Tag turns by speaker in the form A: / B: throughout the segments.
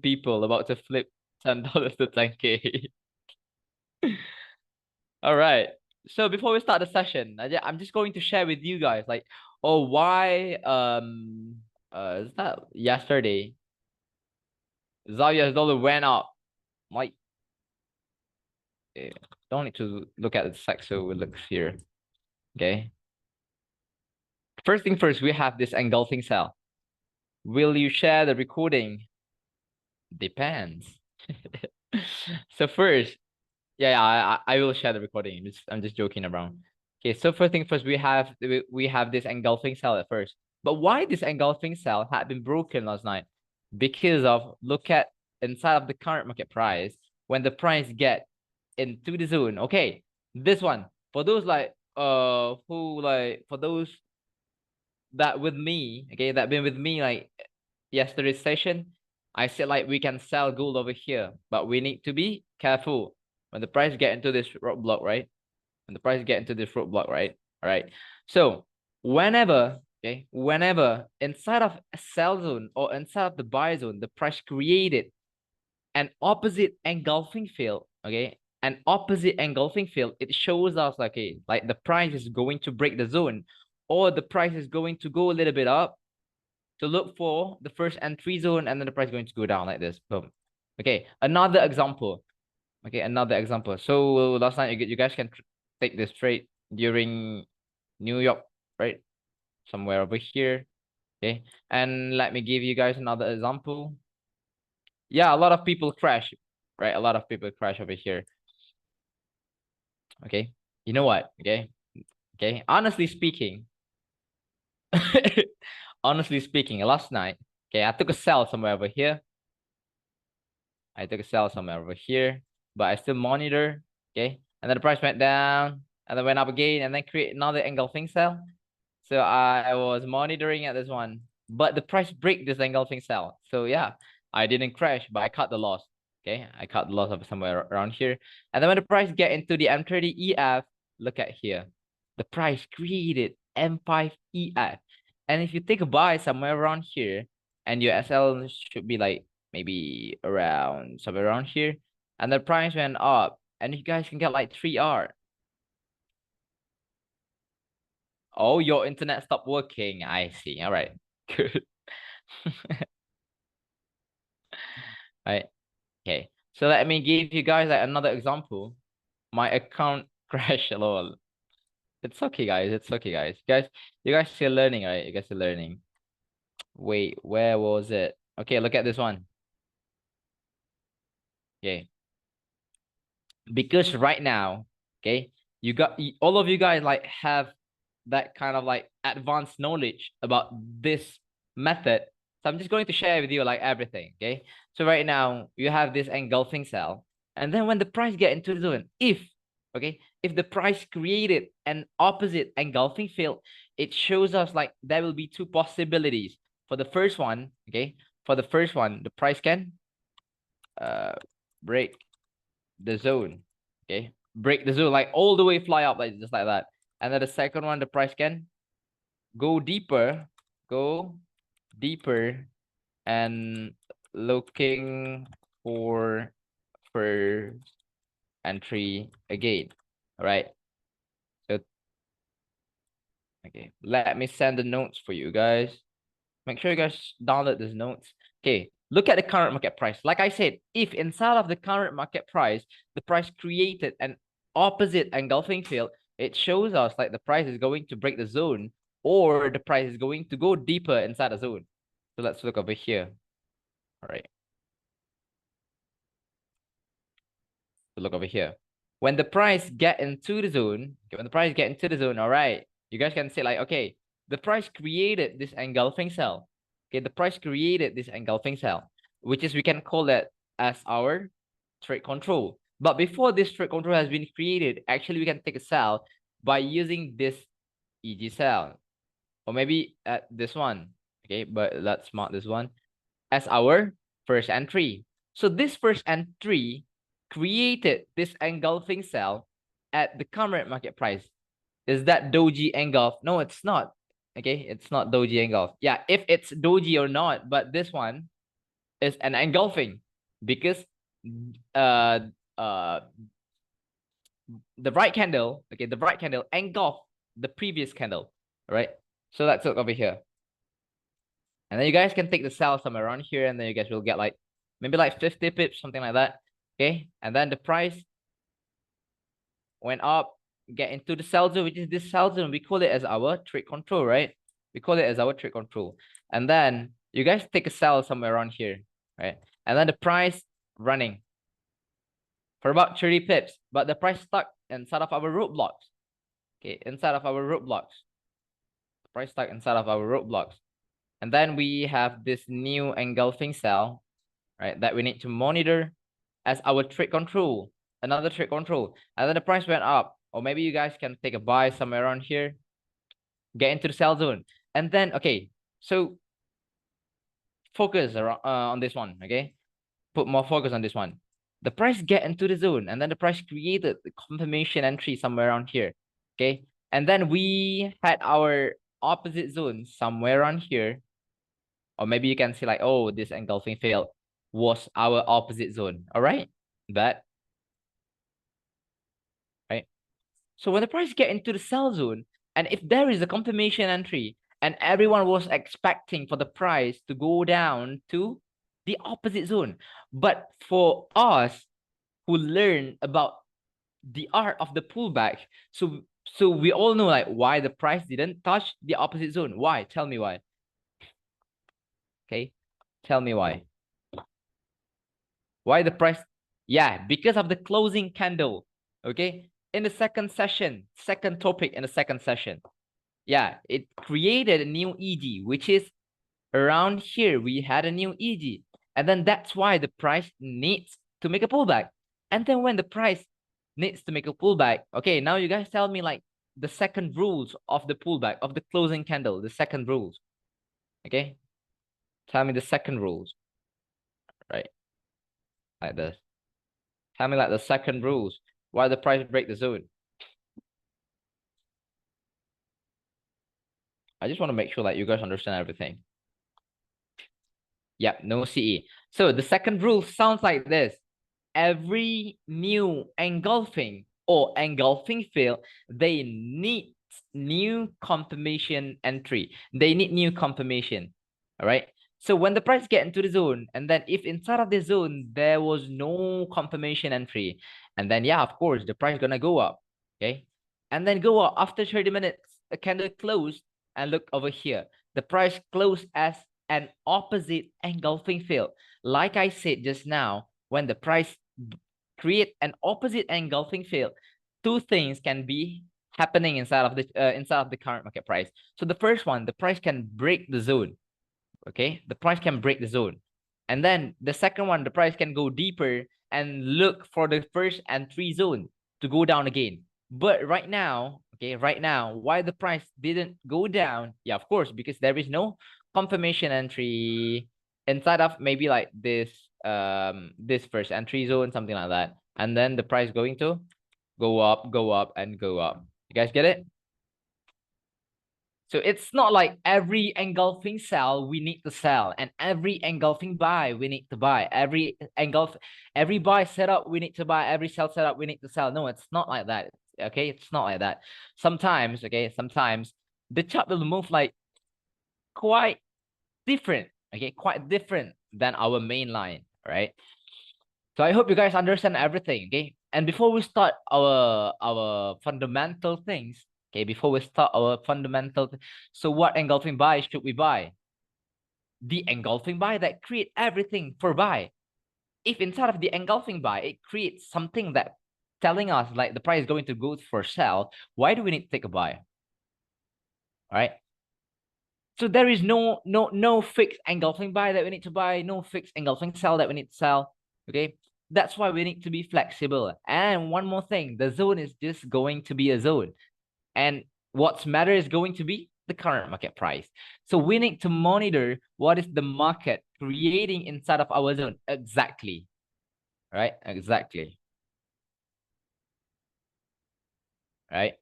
A: people about to flip $10 to 10K. All right. So before we start the session, I'm just going to share with you guys like, oh, why is that yesterday $US went up. Like, don't need to look at the sex, so it looks here. Okay. First thing first, we have this engulfing cell. Will you share the recording? Depends. So first, yeah, I will share the recording. I'm just joking around. Okay, so first thing first, we have this engulfing cell at first. But why this engulfing cell had been broken last night? Because of look at inside of the current market price when the price get into the zone. Okay, this one for those like who like for those that with me, okay, that been with me like yesterday's session, I said like we can sell gold over here, but we need to be careful when the price get into this roadblock, right? When the price get into this roadblock, right? All right. So whenever, okay, whenever inside of a sell zone or inside of the buy zone, the price created an opposite engulfing field, okay, an opposite engulfing field, it shows us like, okay, like the price is going to break the zone or the price is going to go a little bit up to look for the first entry zone, and then the price is going to go down like this. Boom. Okay, another example. Okay, another example. So last night you guys can take this trade during New York, right? Somewhere over here. Okay, and let me give you guys another example. Yeah, a lot of people crash, right? A lot of people crash over here. Okay, you know what? Okay, okay. Honestly speaking, honestly speaking, last night, okay, I took a sell somewhere over here. I took a sell somewhere over here, but I still monitor, okay? And then the price went down and then went up again and then create another engulfing sell. So I was monitoring at this one, but the price break this engulfing sell. So yeah, I didn't crash, but I cut the loss. Okay, I cut the loss of somewhere around here. And then when the price get into the M30 EF, look at here. The price created M5 EF. And if you take a buy somewhere around here, and your SL should be like maybe around somewhere around here, and the price went up, and you guys can get like 3R. Oh, your internet stopped working. I see. All right. Good. Right. Okay. So let me give you guys like another example. My account crashed a lot. It's okay, guys. It's okay, guys. You guys still learning, right? You guys still learning. Wait, where was it? Okay, look at this one. Okay. Because right now, okay, all of you guys like have that kind of like advanced knowledge about this method. So I'm just going to share with you like everything, okay? So right now you have this engulfing cell, and then when the price get into the zone, if the price created an opposite engulfing field, it shows us like there will be two possibilities. For the first one, okay, for the first one, the price can break the zone, okay, break the zone like all the way fly up like just like that. And then the second one, the price can go deeper and looking for first entry again. All right, so okay, let me send the notes for you guys. Make sure you guys download these notes. Okay, look at the current market price. Like I said, if inside of the current market price, the price created an opposite engulfing field, it shows us like the price is going to break the zone or the price is going to go deeper inside the zone. So let's look over here. All right. So look over here. When the price get into the zone, okay, when the price get into the zone, all right, you guys can say like, okay, the price created this engulfing cell. Okay, the price created this engulfing cell, which is we can call that as our trade control. But before this trade control has been created, actually we can take a cell by using this EG cell, or maybe this one. Okay, but let's mark this one as our first entry. So this first entry created this engulfing cell at the current market price. Is that doji engulf? No, it's not. Okay, it's not doji engulf. Yeah, if it's doji or not, but this one is an engulfing because uh the right candle, okay, the right candle engulf the previous candle, right? So let's look over here. And then you guys can take the sell somewhere around here, and then you guys will get like maybe like 50 pips, something like that. Okay. And then the price went up, get into the sell zone, which is this sell zone. We call it as our trade control, right? We call it as our trade control. And then you guys take a sell somewhere around here, right? And then the price running for about 30 pips, but the price stuck inside of our roadblocks. Okay, inside of our roadblocks. The price stuck inside of our roadblocks. And then we have this new engulfing sell, right, that we need to monitor as our trade control, another trade control. And then the price went up, or maybe you guys can take a buy somewhere around here, get into the sell zone. And then, okay, so focus around, on this one, okay? Put more focus on this one. The price get into the zone, and then the price created the confirmation entry somewhere around here, okay? And then we had our opposite zone somewhere around here, or maybe you can see like, oh, this engulfing failed was our opposite zone, all right? That, right? So when the price get into the sell zone, and if there is a confirmation entry, and everyone was expecting for the price to go down to the opposite zone, but for us who learn about the art of the pullback, so we all know like why the price didn't touch the opposite zone. Why? Tell me why. Okay, tell me why. Why the price? Yeah, because of the closing candle. Okay, in the second session, second topic in the second session. Yeah, it created a new EG, which is around here. We had a new EG, and then that's why the price needs to make a pullback. And then when the price needs to make a pullback, okay, now you guys tell me like the second rules of the pullback of the closing candle, the second rules. Okay, tell me the second rules, right? Like this. Tell me like the second rules. Why the price break the zone? I just want to make sure that you guys understand everything. Yep, no CE. So the second rule sounds like this. Every new engulfing or engulfing field, they need new confirmation entry. They need new confirmation. All right. So when the price get into the zone, and then if inside of the zone there was no confirmation entry, and then yeah, of course the price gonna go up. Okay. And then go up after 30 minutes, a candle closed, and look over here. The price closed as an opposite engulfing field. Like I said just now, when the price create an opposite engulfing field, two things can be happening inside of the current market price. So the first one, the price can break the zone. Okay, the price can break the zone. And then the second one, the price can go deeper and look for the first entry zone to go down again. But right now, okay, right now, why the price didn't go down? Yeah, of course, because there is no confirmation entry inside of maybe like this first entry zone, something like that. And then the price going to go up, and go up. You guys get it? So it's not like every engulfing sell we need to sell, and every engulfing buy we need to buy. Every buy setup we need to buy, every sell setup we need to sell. No, it's not like that. Okay, it's not like that. Sometimes, okay, sometimes the chart will move like quite different. Okay, quite different than our main line, right? So I hope you guys understand everything. Okay, and before we start our fundamental things. Okay, before we start our fundamental, so what engulfing buy should we buy? The engulfing buy that create everything for buy. If inside of the engulfing buy, it creates something that telling us like the price is going to go for sell, why do we need to take a buy? All right. So there is no fixed engulfing buy that we need to buy, no fixed engulfing sell that we need to sell. Okay. That's why we need to be flexible. And one more thing, the zone is just going to be a zone. And what's matter is going to be the current market price. So we need to monitor what is the market creating inside of our zone. Exactly. Right? Exactly. Right?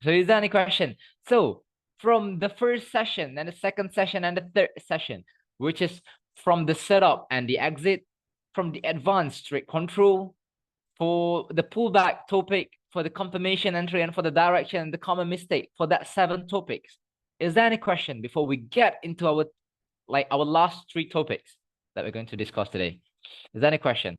A: So is there any question? So from the first session and the second session and the third session, which is from the setup and the exit, from the advanced trade control, for the pullback topic, for the confirmation entry, and for the direction and the common mistake, for that 7 topics. Is there any question before we get into our last 3 topics that we're going to discuss today? Is there any question?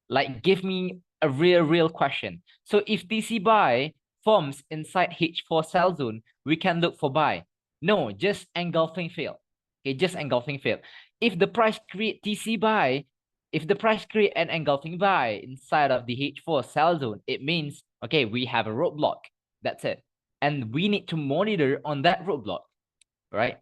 A: Like, give me a real question. So if TC buy forms inside H4 sell zone, we can look for buy. No, just engulfing fail. Okay, just engulfing fail. If the price create TC buy, if the price create an engulfing buy inside of the H4 sell zone, it means, okay, we have a roadblock. That's it. And we need to monitor on that roadblock, right?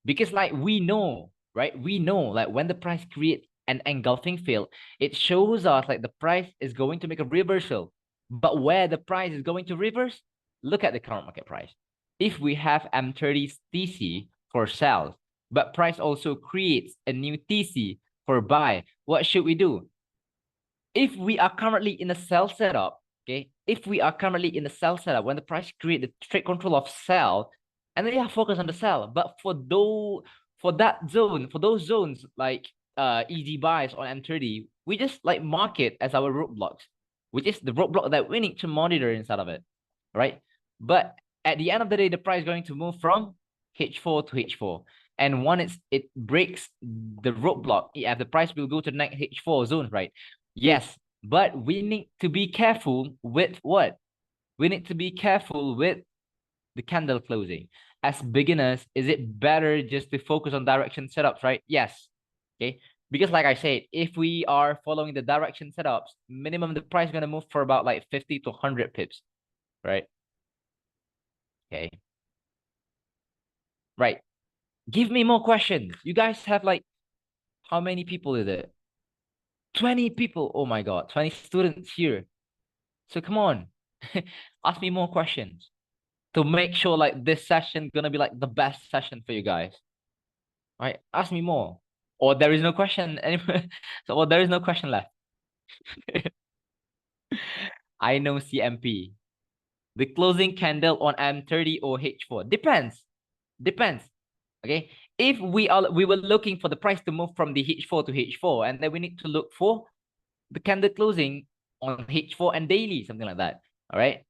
A: Because like we know, right? We know like when the price create an engulfing fail, it shows us like the price is going to make a reversal. But where the price is going to reverse, look at the current market price. If we have M30 TC for sell, but price also creates a new TC for buy, what should we do? If we are currently in a sell setup, okay, if we are currently in a sell setup, when the price create the trade control of sell, and then focus on the sell. But for those zones like easy buys on M30, we just like mark it as our roadblocks, which is the roadblock that we need to monitor inside of it, right? But at the end of the day, the price is going to move from H4 to H4. And once it breaks the roadblock, yeah, the price will go to the next H4 zone, right? Yes, but we need to be careful with what? We need to be careful with the candle closing. As beginners, is it better just to focus on direction setups, right? Yes. Okay. Because like I said, if we are following the direction setups, minimum the price is going to move for about like 50 to 100 pips, right? Okay. Right. Give me more questions. You guys have like, how many people is it? 20 people. Oh my God. 20 students here. So come on. Ask me more questions to make sure like this session gonna be like the best session for you guys. All right, ask me more. Or there is no question anymore. So, or there is no question left. I know CMP. The closing candle on M30 or H4 depends. Depends. Okay. If we were looking for the price to move from the H4 to H4, and then we need to look for the candle closing on H4 and daily, something like that. All right.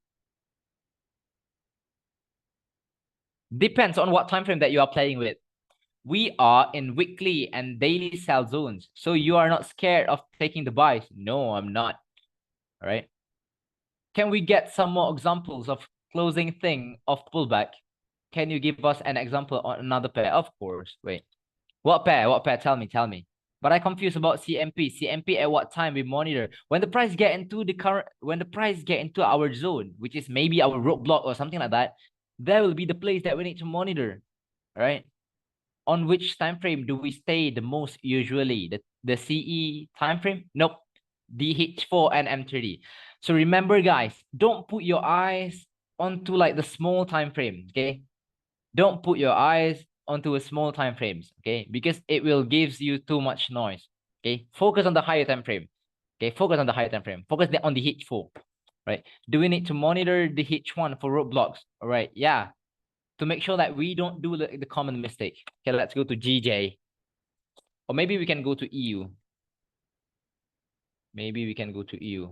A: Depends on what time frame that you are playing with. We are in weekly and daily sell zones. So you are not scared of taking the buys. No, I'm not. All right. Can we get some more examples of closing thing of pullback? Can you give us an example on another pair? Of course. Wait. What pair? What pair? Tell me. But I confused about CMP. CMP at what time we monitor? When the price get into our zone, which is maybe our roadblock or something like that, there will be the place that we need to monitor. All right. On which time frame do we stay the most usually? The CE time frame? Nope. The H4 and M30. So remember, guys, don't put your eyes onto like the small time frame. Okay. Don't put your eyes onto a small time frames. Okay. Because it will gives you too much noise. Okay. Focus on the higher time frame. Okay. Focus on the higher time frame. Focus on the H4. Right. Do we need to monitor the H1 for roadblocks? All right. Yeah. To make sure that we don't do the common mistake. Okay, let's go to GJ. Or maybe we can go to EU. Maybe we can go to EU.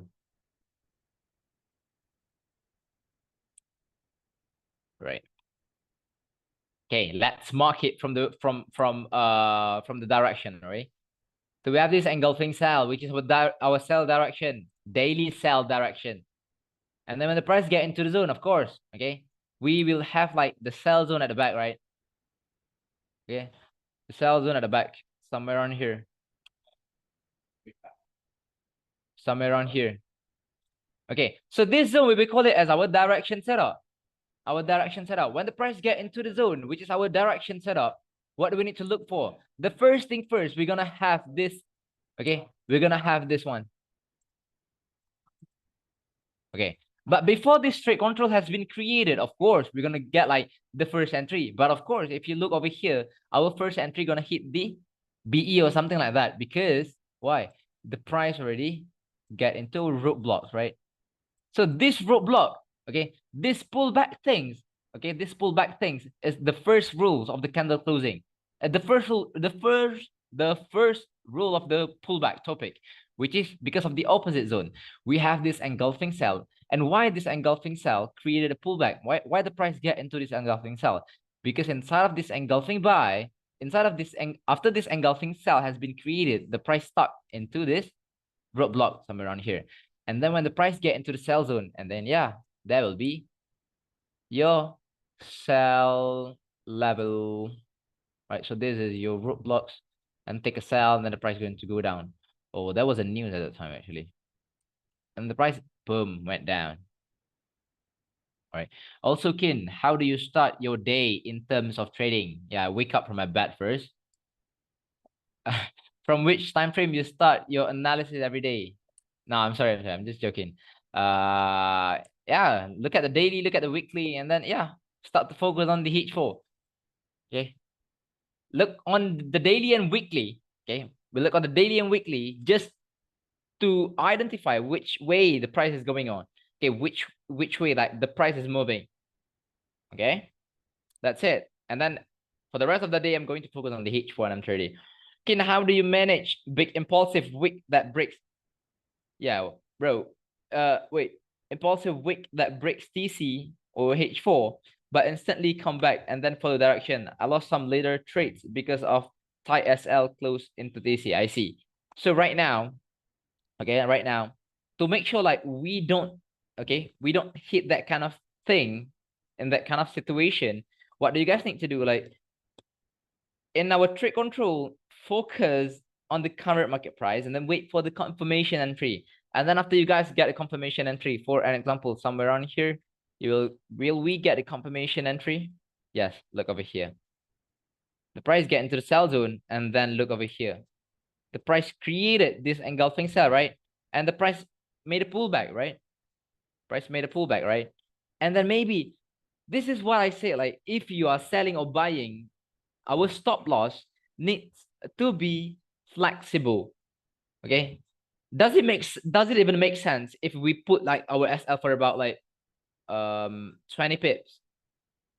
A: Right. Okay, let's mark it from the direction, right? So we have this engulfing cell, which is our sell direction, daily sell direction. And then when the price get into the zone, of course, okay, we will have like the sell zone at the back, right? Okay, the sell zone at the back, somewhere around here. Somewhere around here. Okay, so this zone, we will call it as our direction setup. Our direction setup. When the price get into the zone, which is our direction setup, what do we need to look for? The first thing first, we're gonna have this. Okay, we're gonna have this one. Okay, but before this trade control has been created, of course, we're gonna get like the first entry. But of course, if you look over here, our first entry gonna hit the BE or something like that. Because why? The price already get into roadblocks, right? So this roadblock, okay, this pullback things is the first rules of the candle closing. The first rule of the pullback topic, which is because of the opposite zone, we have this engulfing cell. And why this engulfing cell created a pullback? Why the price get into this engulfing cell? Because inside of this engulfing buy, after this engulfing cell has been created, the price stuck into this roadblock somewhere around here. And then when the price get into the sell zone, and then yeah, there will be your sell level, right? So this is your roadblocks, and take a sell, and then the price is going to go down. Oh, that was a news at the time actually. And the price, boom, went down. All right. Also, Kin, how do you start your day in terms of trading? Yeah, I wake up from my bed first. From which time frame you start your analysis every day? No, I'm just joking. Yeah, look at the daily, look at the weekly, and then yeah, start to focus on the H4. Okay. Look on the daily and weekly. Okay. We look on the daily and weekly just to identify which way the price is going on. Okay, which way like the price is moving. Okay, that's it. And then for the rest of the day, I'm going to focus on the H4 and I'm trading. Okay, now how do you manage big impulsive wick that breaks? Yeah, bro. Wait, impulsive wick that breaks TC or H4, but instantly come back and then follow direction. I lost some later trades because of tight SL close into TC. I see. So right now, okay, right now, to make sure like we don't hit that kind of thing in that kind of situation, what do you guys need to do? Like in our trade control, focus on the current market price and then wait for the confirmation entry. And then after you guys get a confirmation entry, for an example, somewhere around here, will we get a confirmation entry? Yes, look over here. The price get into the sell zone and then look over here. The price created this engulfing cell, right? And the price made a pullback, right? Price made a pullback, right? And then maybe this is what I say, like if you are selling or buying, our stop loss needs to be flexible. Okay. Does it even make sense if we put like our SL for about like 20 pips?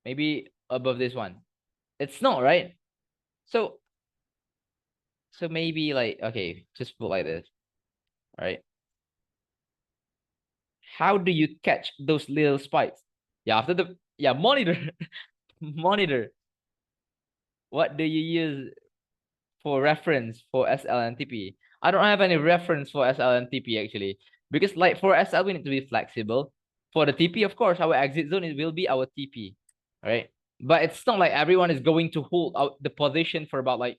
A: Maybe above this one. It's not, right? So maybe like, okay, just put like this. All right. How do you catch those little spikes? Yeah, after the monitor. Monitor. What do you use for reference for SL and TP? I don't have any reference for SL and TP actually. Because like for SL, we need to be flexible. For the TP, of course, our exit zone will be our TP. Right? But it's not like everyone is going to hold out the position for about like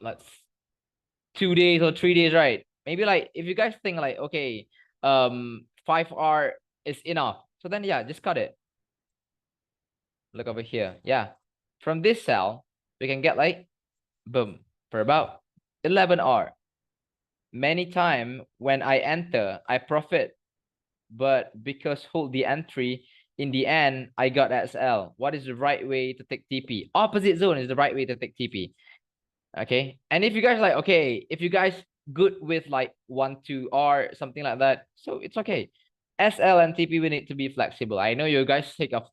A: let's 2 days or 3 days, right? Maybe like if you guys think like okay, 5R is enough. So then yeah, just cut it. Look over here. Yeah. From this cell, we can get like boom for about 11R. Many time when I enter, I profit, but because hold the entry, in the end, I got SL. What is the right way to take TP? Opposite zone is the right way to take TP. Okay. And if you guys like, okay, if you guys good with like 1-2R, something like that, so it's okay. SL and TP, we need to be flexible. I know you guys sick of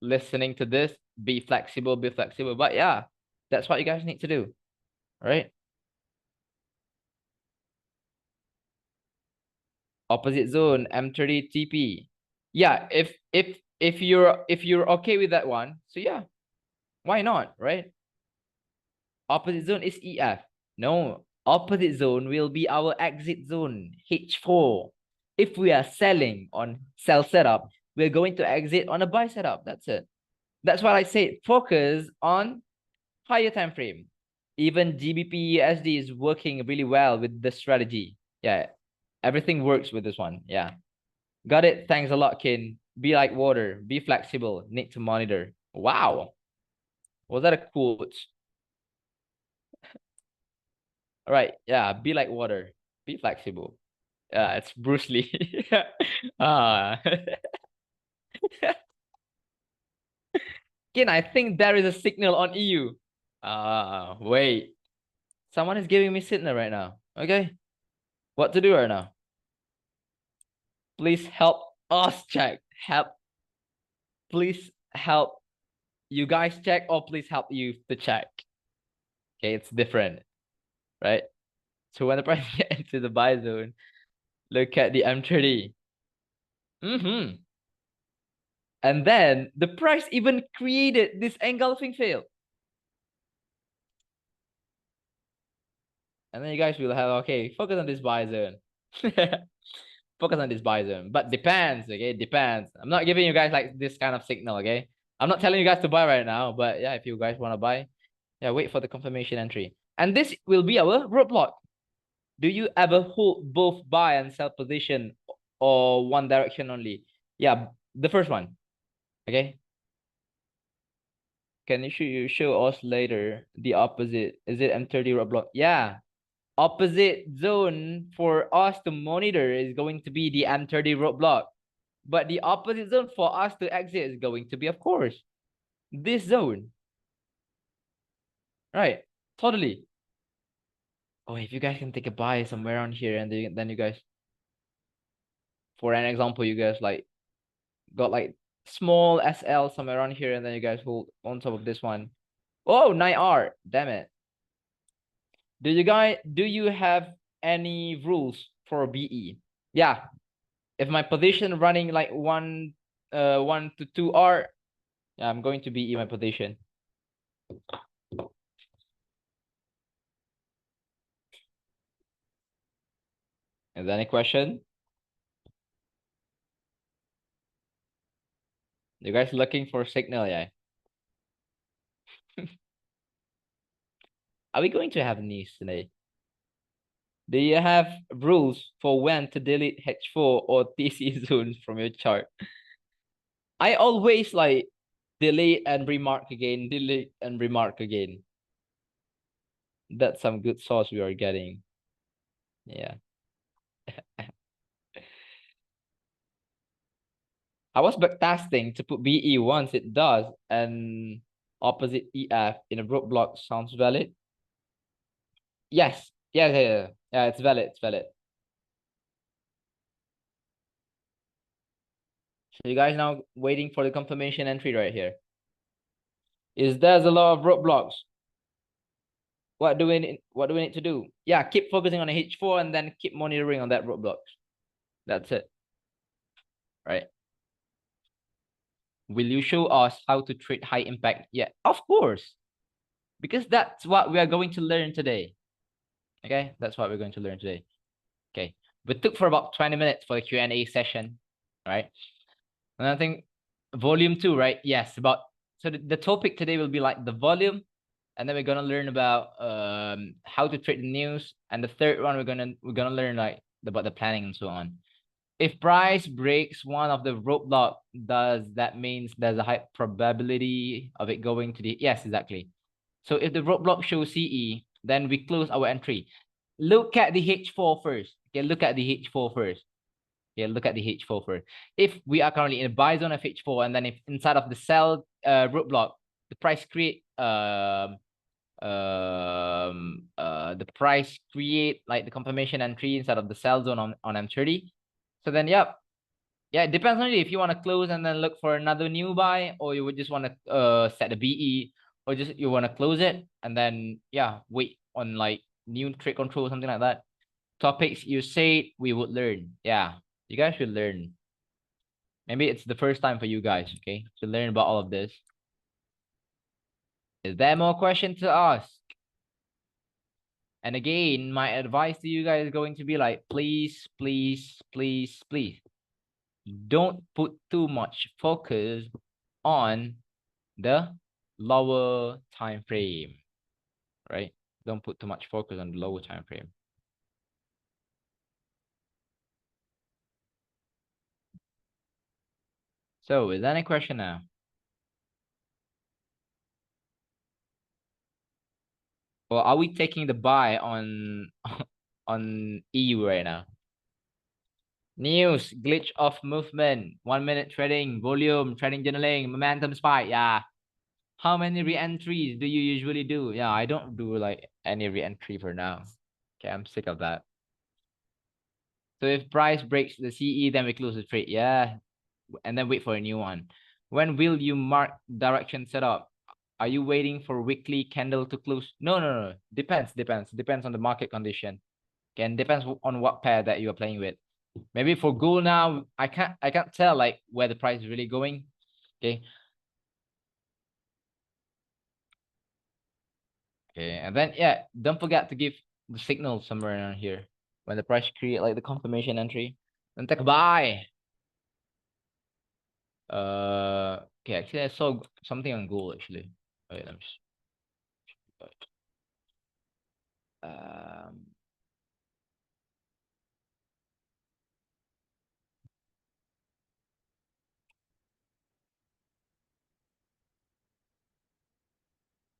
A: listening to this. Be flexible, be flexible. But yeah, that's what you guys need to do. Right? Opposite zone, M30 TP. Yeah, if you're okay with that one, so yeah, why not, right? Opposite zone is EF. No, opposite zone will be our exit zone, H4. If we are selling on sell setup, we're going to exit on a buy setup. That's it. That's why I say focus on higher time frame. Even GBP USD is working really well with the strategy. Yeah, everything works with this one. Yeah. Got it. Thanks a lot, Kin. Be like water. Be flexible. Need to monitor. Wow. Was that a quote? All right. Yeah. Be like water. Be flexible. Yeah, it's Bruce Lee. Ah. Kin, I think there is a signal on EU. Wait. Someone is giving me signal right now. Okay. What to do right now? Please help us check. Help. Please help you guys check, or please help you to check. Okay, it's different, right? So when the price gets into the buy zone, look at the M30. And then the price even created this engulfing fail. And then you guys will have, okay, focus on this buy zone. Focus on this buy zone. But depends, okay? Depends. I'm not giving you guys like this kind of signal, okay? I'm not telling you guys to buy right now, but yeah, if you guys want to buy, yeah, wait for the confirmation entry. And this will be our roadblock. Do you ever hold both buy and sell position or one direction only? Yeah, the first one, okay? Can you show us later the opposite? Is it M30 roadblock? Yeah. Opposite zone for us to monitor is going to be the M30 roadblock. But the opposite zone for us to exit is going to be, of course, this zone. Right. Totally. Oh, if you guys can take a buy somewhere around here and then you guys, for an example, you guys like got like small SL somewhere around here and then you guys hold on top of this one. Oh, 9R. Damn it. Do you have any rules for BE? Yeah. If my position running like 1 to 2R, yeah, I'm going to BE my position. Is there any question? You guys looking for signal, yeah? Are we going to have news today? Do you have rules for when to delete H4 or TC zones from your chart? I always like delete and remark again, delete and remark again. That's some good sauce we are getting. Yeah. I was backtesting to put BE once it does, and opposite EF in a roadblock sounds valid. Yes. Yeah, it's valid. It's valid. So you guys now waiting for the confirmation entry right here. Is there's a lot of roadblocks? What do we need to do? Yeah, keep focusing on the H4 and then keep monitoring on that roadblocks. That's it. Right. Will you show us how to trade high impact? Yeah, of course. Because that's what we are going to learn today. Okay, that's what we're going to learn today. Okay, we took for about 20 minutes for the Q&A session, right? And I think volume 2, right? Yes, about so the topic today will be like the volume, and then we're gonna learn about how to trade the news, and the third one we're gonna learn like about the planning and so on. If price breaks one of the roadblock, does that means there's a high probability of it going to the yes, exactly. So if the roadblock shows CE, then we close our entry. Look at the H4 first. Okay, look at the H4 first. Yeah, look at the H4 first. If we are currently in a buy zone of H4, and then if inside of the sell roadblock, the price create the price create like the confirmation entry inside of the sell zone on M30. So then yeah, it depends on you if you want to close and then look for another new buy, or you would just want to set the BE, or just you want to close it and then yeah, wait on like new trade control, something like that. Topics you said we would learn. Yeah, you guys should learn. Maybe it's the first time for you guys, okay, to learn about all of this. Is there more questions to ask? And again, my advice to you guys is going to be like, please, please, please, please, don't put too much focus on the lower time frame, right? Don't put too much focus on the lower time frame. So is there any question now? Or are we taking the buy on on EU right now? News, glitch of movement, 1 minute trading, volume, trading journaling, momentum spike. Yeah. How many re-entries do you usually do? Yeah, I don't do like any re-entry for now. Okay, I'm sick of that. So if price breaks the CE, then we close the trade. Yeah. And then wait for a new one. When will you mark direction setup? Are you waiting for weekly candle to close? No. Depends on the market condition. Okay, and depends on what pair that you are playing with. Maybe for gold now, I can't tell like where the price is really going. Okay. Okay, and then yeah, don't forget to give the signal somewhere around here when the price create like the confirmation entry. Then take a buy. Okay, actually I saw something on gold actually. Wait, let me just, um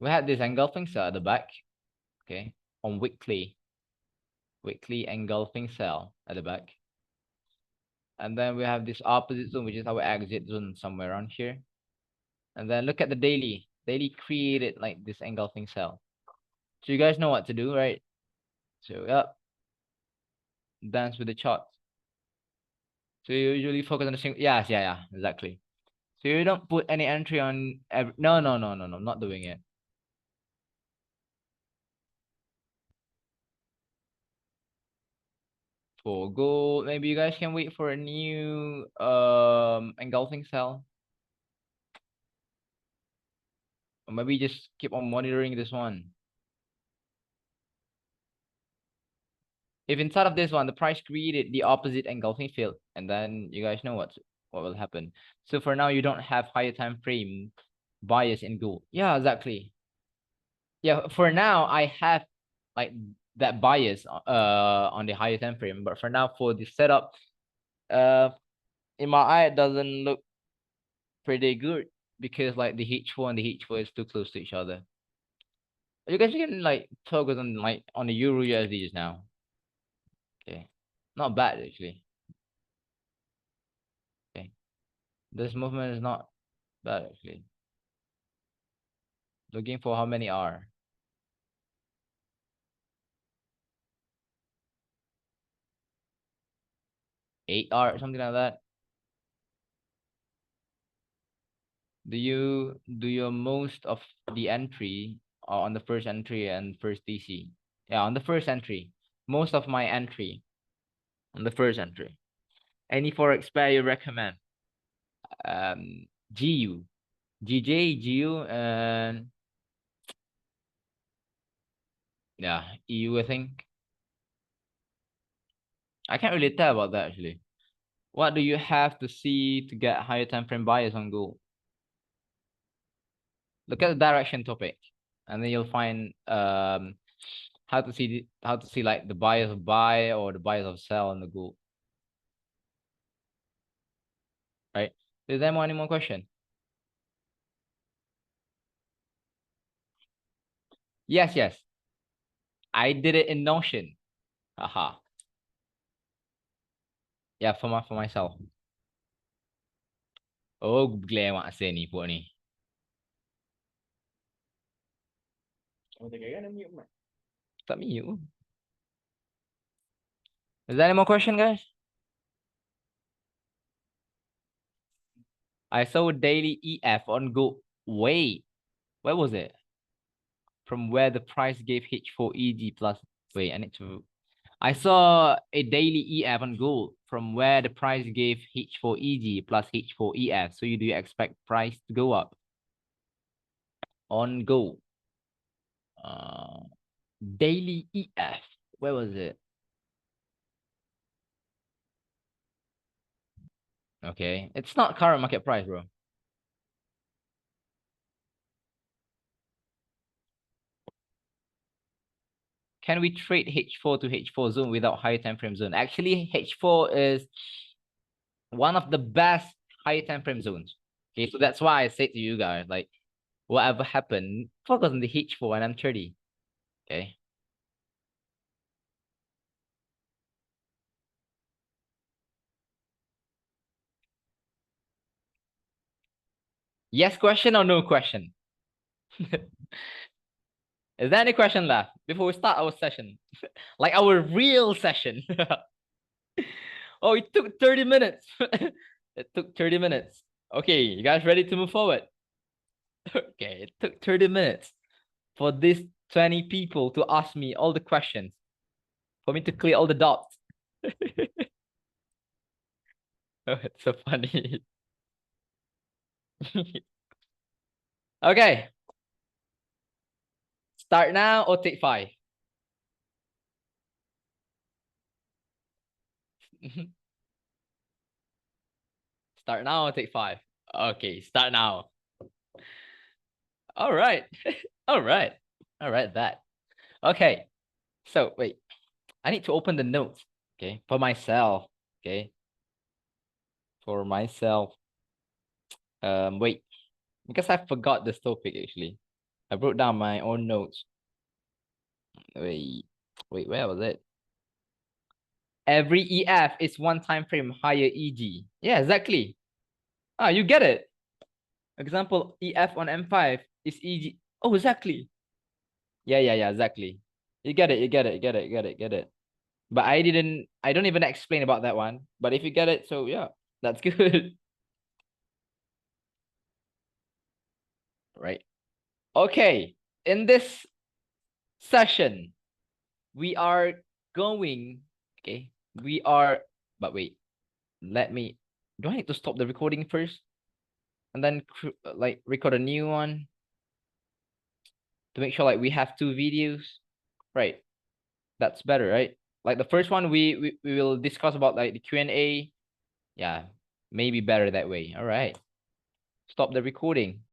A: we had this engulfing cell at the back, okay, on weekly engulfing cell at the back. And then we have this opposite zone, which is our exit zone somewhere around here. And then look at the daily. Daily created like this engulfing cell. So you guys know what to do, right? So yep, dance with the chart. So you usually focus on the single. Yes, yeah, exactly. So you don't put any entry on every. No, not doing it. For gold, maybe you guys can wait for a new engulfing cell. Or maybe just keep on monitoring this one. If inside of this one, the price created the opposite engulfing field, and then you guys know what will happen. So for now, you don't have higher time frame bias in gold. Yeah, exactly. Yeah, for now, I have like that bias on the higher time frame, but for now, for the setup, uh, in my eye, it doesn't look pretty good because like the H4 and the H4 is too close to each other. You guys can like focus on like on the Euro USD just now. Okay, not bad actually. Okay, this movement is not bad actually. Looking for how many are 8 R something like that. Do your most of the entry on the first entry and first DC? Yeah, on the first entry. Most of my entry on the first entry. Any forex pair you recommend? GU, GJ, GU, and yeah, EU. I think I can't really tell about that actually. What do you have to see to get higher time frame bias on gold? Look at the direction topic, and then you'll find how to see like the bias of buy or the bias of sell in the gold. Right? Is there any more question? Yes. I did it in Notion. Haha. Yeah, for myself. Oh, glare maksud ni put ni. Tak mute. Is there any more question, guys? I saw daily EF on gold. Wait, where was it? From where the price gave H4EG plus. Wait, I need to. I saw a daily EF on gold from where the price gave H4EG plus H4EF. So do you expect price to go up on gold? Daily EF. Where was it? Okay, it's not current market price, bro. Can we trade H4 to H4 zone without higher time frame zone? Actually, H4 is one of the best higher time frame zones. Okay, so that's why I said to you guys, like, whatever happened, focus on the H4 and I'm 30. Okay. Yes question or no question? Is there any question left before we start our session? Like our real session. Oh, it took 30 minutes. It took 30 minutes. Okay, you guys ready to move forward? Okay, it took 30 minutes for these 20 people to ask me all the questions, for me to clear all the dots. Oh, it's so funny. Okay. Start now or take 5? Start now or take 5? Okay, start now. All right. All right. All right, that. Okay. So wait, I need to open the notes. Okay, for myself. Okay. For myself. Wait, because I forgot this topic actually. I wrote down my own notes. Wait, where was it? Every EF is one time frame higher EG. Yeah, exactly. Ah, you get it. Example, EF on M5 is EG. Oh, exactly. Yeah, exactly. You get it, you get it, you get it, you get it, get it. But I don't even explain about that one. But if you get it, so yeah, that's good. Right. Okay. In this session, we are going, okay, but wait, do I need to stop the recording first? And then like record a new one to make sure like we have 2 videos? Right. That's better, right? Like the first one, we will discuss about like the Q&A. Yeah, maybe better that way. All right. Stop the recording.